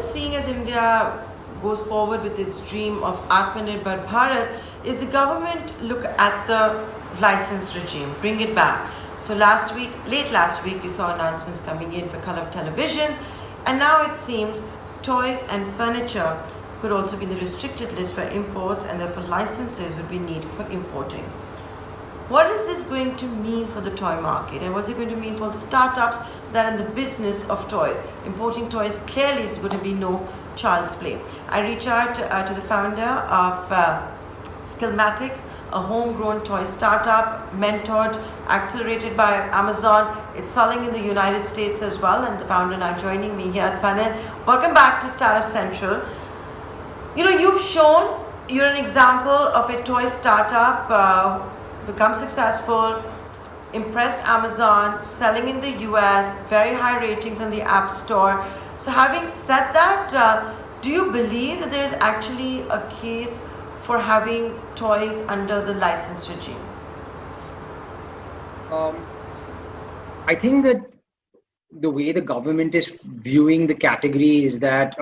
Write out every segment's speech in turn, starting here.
seeing as India goes forward with its dream of Atmanirbhar Bharat is the government look at the license regime, bring it back. So late last week, you saw announcements coming in for color televisions, and now it seems toys and furniture could also be in the restricted list for imports, and therefore licenses would be needed for importing. What is this going to mean for the toy market, and what's it going to mean for the startups that are in the business of toys? Importing toys clearly is going to be no child's play. I reach out to the founder of Skillmatics, a homegrown toy startup, mentored, accelerated by Amazon. It's selling in the United States as well, and the founder now joining me here. Twanel, welcome back to Startup Central. You've shown you're an example of a toy startup become successful, impressed Amazon, selling in the US, very high ratings on the App Store. So having said that, do you believe that there is actually a case for having toys under the license regime? I think that the way the government is viewing the category is that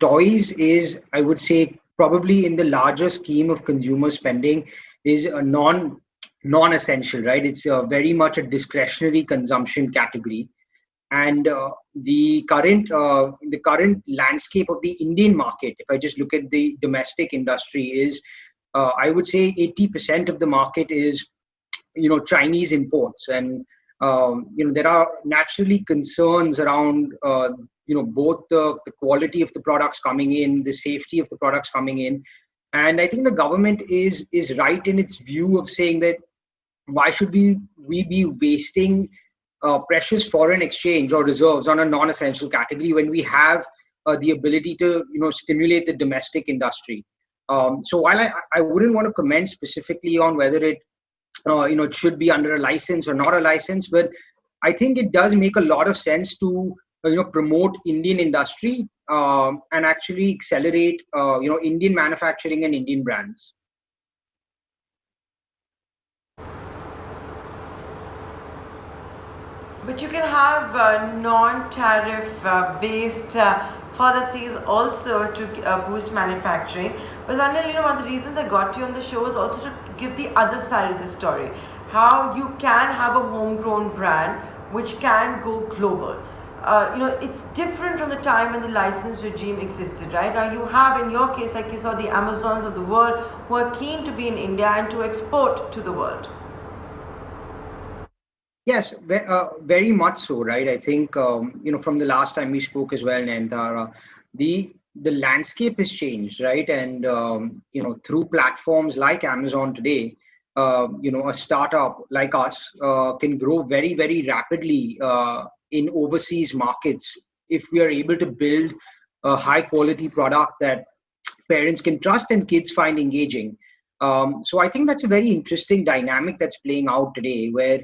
toys is, I would say, probably in the larger scheme of consumer spending, is a non-essential, right? It's very much a discretionary consumption category, and the current landscape of the Indian market, if I just look at the domestic industry, is I would say 80% of the market is Chinese imports, and there are naturally concerns around both the quality of the products coming in, the safety of the products coming in, and I think the government is right in its view of saying that why should we be wasting precious foreign exchange or reserves on a non-essential category when we have the ability to stimulate the domestic industry. So while I wouldn't want to comment specifically on whether it should be under a license or not a license, but I think it does make a lot of sense to promote Indian industry and actually accelerate Indian manufacturing and Indian brands. But you can have non-tariff based policies also to boost manufacturing. But Daniel, one of the reasons I got you on the show is also to give the other side of the story. How you can have a homegrown brand which can go global. It's different from the time when the license regime existed, right? Now you have, in your case, like you saw, the Amazons of the world who are keen to be in India and to export to the world. Yes, very much so, right? I think from the last time we spoke as well, Nandara, the landscape has changed, right? And through platforms like Amazon today, a startup like us can grow very, very rapidly in overseas markets if we are able to build a high quality product that parents can trust and kids find engaging. So I think that's a very interesting dynamic that's playing out today, where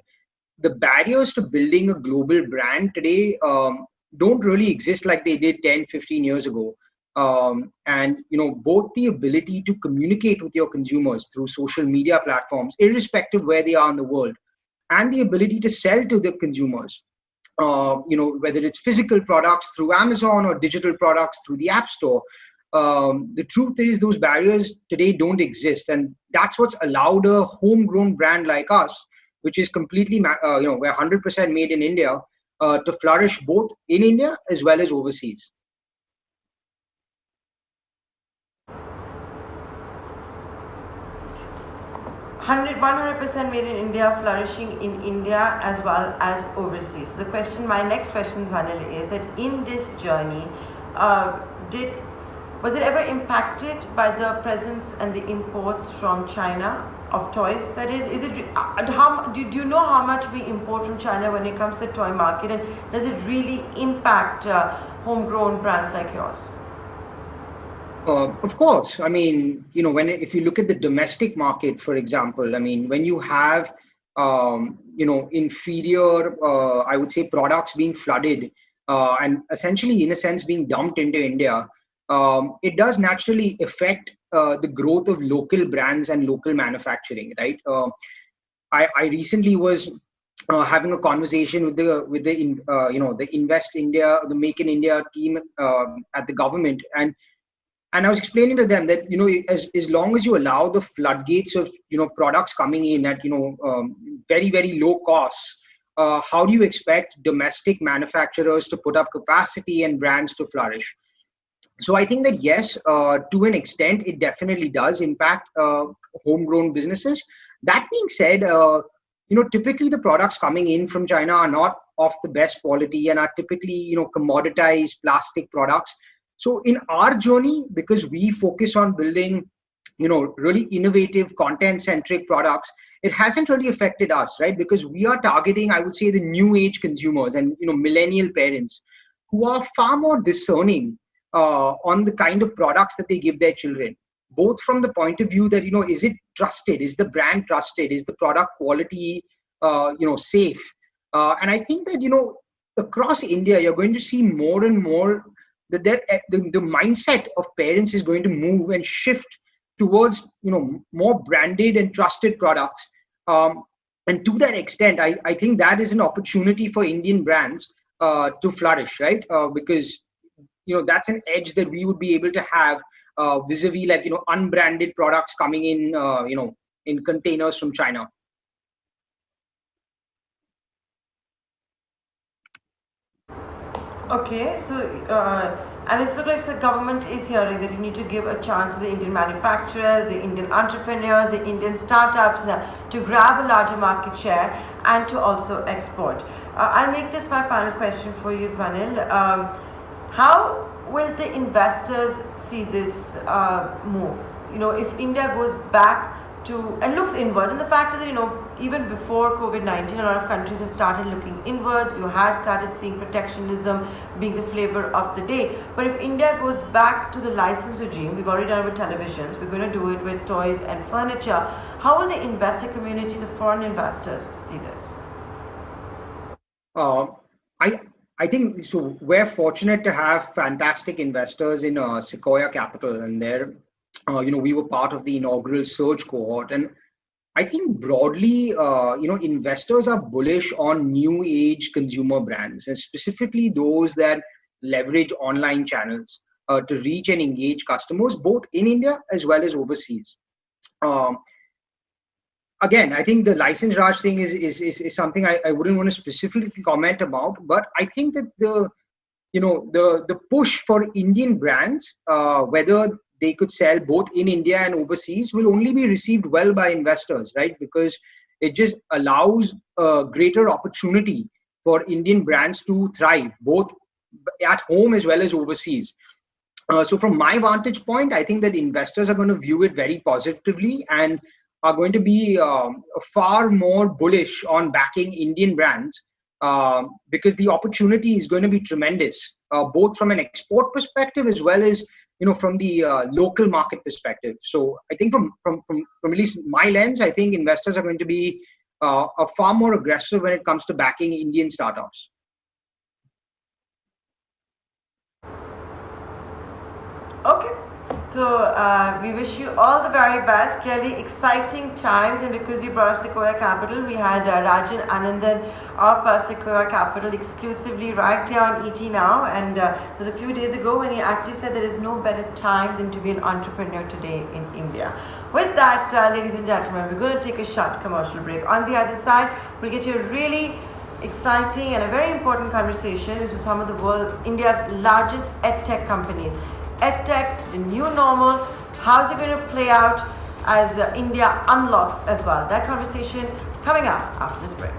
the barriers to building a global brand today don't really exist like they did 10, 15 years ago. And both the ability to communicate with your consumers through social media platforms, irrespective where they are in the world, and the ability to sell to the consumers, whether it's physical products through Amazon or digital products through the App Store. The truth is those barriers today don't exist, and that's what's allowed a homegrown brand like us, which is completely, we're 100% made in India, to flourish both in India as well as overseas. 100% made in India, flourishing in India as well as overseas. My next question, Dhanil, is that in this journey, was it ever impacted by the presence and the imports from China of toys? That is it? Do you know how much we import from China when it comes to the toy market, and does it really impact homegrown brands like yours? Of course. I mean, if you look at the domestic market, for example, I mean, when you have inferior, I would say, products being flooded and essentially, in a sense, being dumped into India, it does naturally affect the growth of local brands and local manufacturing, right? I recently was having a conversation with the Invest India, the Make in India team at the government, and I was explaining to them that as long as you allow the floodgates of products coming in at very very low costs, how do you expect domestic manufacturers to put up capacity and brands to flourish? So I think that yes, to an extent, it definitely does impact homegrown businesses. That being said, typically the products coming in from China are not of the best quality and are typically commoditized plastic products. So in our journey, because we focus on building really innovative content centric products, it hasn't really affected us, right? Because we are targeting, I would say, the new age consumers and millennial parents who are far more discerning on the kind of products that they give their children, both from the point of view that is it trusted, is the brand trusted, is the product quality safe. And I think that across India you're going to see more and more that the mindset of parents is going to move and shift towards more branded and trusted products. And to that extent, I think that is an opportunity for Indian brands to flourish, right? Because that's an edge that we would be able to have vis-a-vis like unbranded products coming in in containers from China. Okay, so and it looks like the government is hearing that you need to give a chance to the Indian manufacturers, the Indian entrepreneurs, the Indian startups to grab a larger market share and to also export. I'll make this my final question for you, Dwanil. How will the investors see this move? If India goes back to and looks inwards, and the fact is that even before COVID-19, a lot of countries have started looking inwards. You had started seeing protectionism being the flavor of the day. But if India goes back to the license regime, we've already done it with televisions, we're going to do it with toys and furniture. How will the investor community, the foreign investors, see this? Uh, I think so. We're fortunate to have fantastic investors in Sequoia Capital, and there, we were part of the inaugural surge cohort. And I think broadly, investors are bullish on new age consumer brands, and specifically those that leverage online channels to reach and engage customers both in India as well as overseas. Um, Again, I think the license Raj thing is something I wouldn't want to specifically comment about, but I think that the push for Indian brands, whether they could sell both in India and overseas, will only be received well by investors, right? Because it just allows a greater opportunity for Indian brands to thrive both at home as well as overseas. So from my vantage point, I think that investors are going to view it very positively and are going to be far more bullish on backing Indian brands because the opportunity is going to be tremendous, both from an export perspective as well as from the local market perspective. So I think from at least my lens, I think investors are going to be far more aggressive when it comes to backing Indian startups. Okay. So we wish you all the very best. Clearly exciting times, and because you brought up Sequoia Capital, we had Rajan Anandan of Sequoia Capital exclusively right here on ET Now, and it was a few days ago when he actually said there is no better time than to be an entrepreneur today in India. With that, ladies and gentlemen, we're going to take a short commercial break. On the other side, we'll get you a really exciting and a very important conversation with some of the world India's largest edtech companies. EdTech, the new normal, how's it going to play out as India unlocks as well? That conversation coming up after this break.